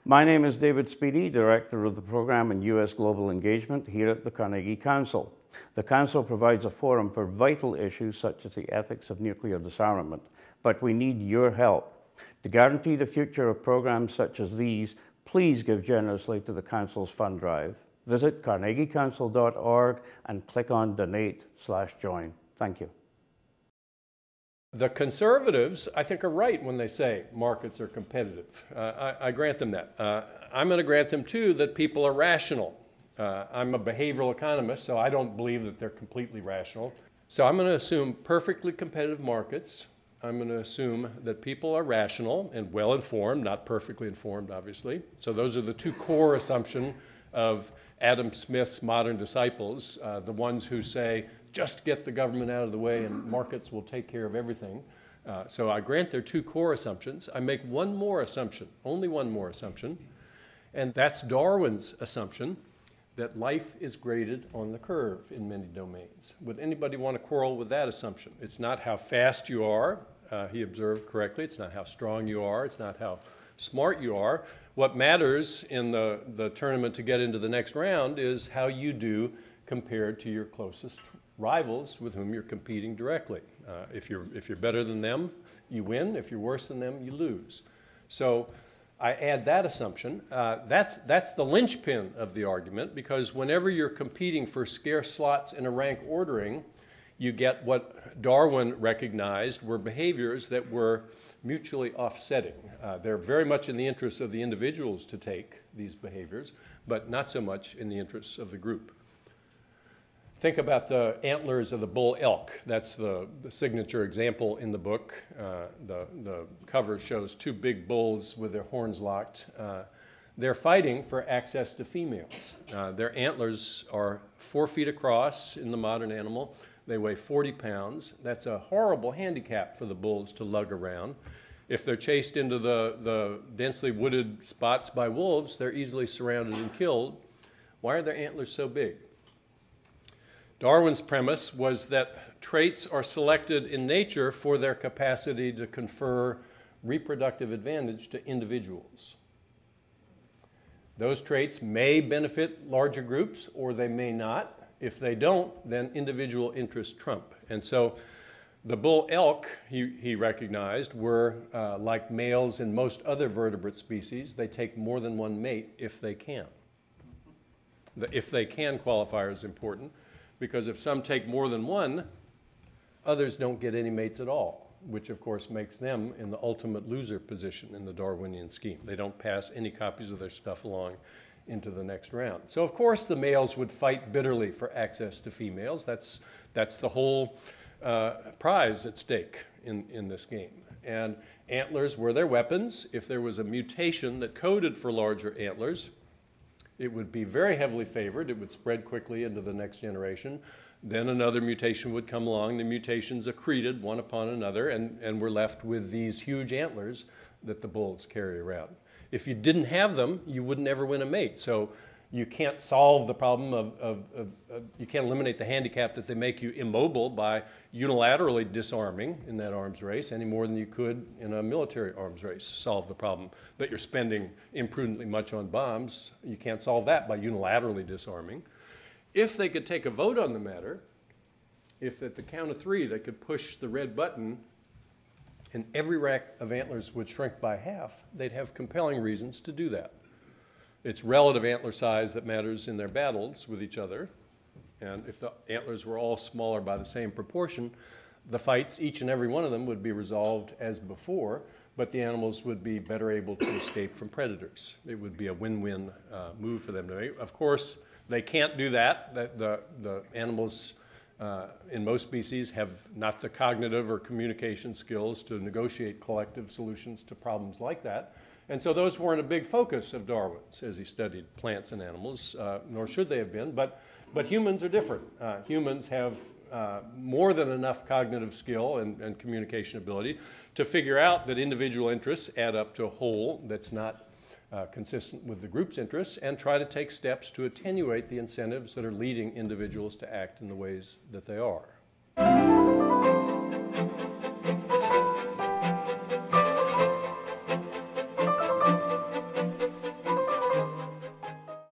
My name is David Speedy, Director of the Program in U.S. Global Engagement here at the Carnegie Council. The Council provides a forum for vital issues such as the ethics of nuclear disarmament, but we need your help. To guarantee the future of programs such as these, please give generously to the Council's fund drive. Visit carnegiecouncil.org and click on Donate/Join. Thank you. The conservatives, I think, are right when they say markets are competitive. I grant them that. I'm going to grant them, too, that people are rational. I'm a behavioral economist, so I don't believe that they're completely rational. So I'm going to assume perfectly competitive markets. I'm going to assume that people are rational and well-informed, not perfectly informed, obviously. So those are the two core assumptions of Adam Smith's modern disciples, the ones who say, just get the government out of the way and markets will take care of everything. So I grant their two core assumptions. I make one more assumption, only one more assumption, and that's Darwin's assumption that life is graded on the curve in many domains. Would anybody want to quarrel with that assumption? It's not how fast you are, he observed correctly. It's not how strong you are. It's not how smart you are. What matters in the tournament to get into the next round is how you do compared to your closest rivals with whom you're competing directly. If you're better than them, you win. If you're worse than them, you lose. So I add that assumption. That's the linchpin of the argument, because whenever you're competing for scarce slots in a rank ordering, you get what Darwin recognized were behaviors that were mutually offsetting. They're very much in the interests of the individuals to take these behaviors, but not so much in the interests of the group. Think about the antlers of the bull elk. That's the signature example in the book. The cover shows two big bulls with their horns locked. They're fighting for access to females. Their antlers are 4 feet across in the modern animal. They weigh 40 pounds. That's a horrible handicap for the bulls to lug around. If they're chased into the densely wooded spots by wolves, they're easily surrounded and killed. Why are their antlers so big? Darwin's premise was that traits are selected in nature for their capacity to confer reproductive advantage to individuals. Those traits may benefit larger groups, or they may not. If they don't, then individual interests trump. And so the bull elk, he recognized, were like males in most other vertebrate species. They take more than one mate if they can. The if they can qualifier is important, because if some take more than one, others don't get any mates at all, which of course makes them in the ultimate loser position in the Darwinian scheme. They don't pass any copies of their stuff along into the next round. So of course the males would fight bitterly for access to females. That's the whole prize at stake in this game. And antlers were their weapons. If there was a mutation that coded for larger antlers, it would be very heavily favored. It would spread quickly into the next generation. Then another mutation would come along. The mutations accreted one upon another, and we're left with these huge antlers that the bulls carry around. If you didn't have them, you wouldn't ever win a mate. So you can't solve the problem you can't eliminate the handicap that they make you immobile by unilaterally disarming in that arms race any more than you could in a military arms race. Solve the problem that you're spending imprudently much on bombs. You can't solve that by unilaterally disarming. If they could take a vote on the matter, if at the count of 3 they could push the red button and every rack of antlers would shrink by half, they'd have compelling reasons to do that. It's relative antler size that matters in their battles with each other. And if the antlers were all smaller by the same proportion, the fights, each and every one of them, would be resolved as before, but the animals would be better able to escape from predators. It would be a win-win move for them to make. Of course, they can't do that. The animals in most species have not the cognitive or communication skills to negotiate collective solutions to problems like that. And so those weren't a big focus of Darwin's as he studied plants and animals, nor should they have been. But humans are different. Humans have more than enough cognitive skill and communication ability to figure out that individual interests add up to a whole that's not consistent with the group's interests, and try to take steps to attenuate the incentives that are leading individuals to act in the ways that they are.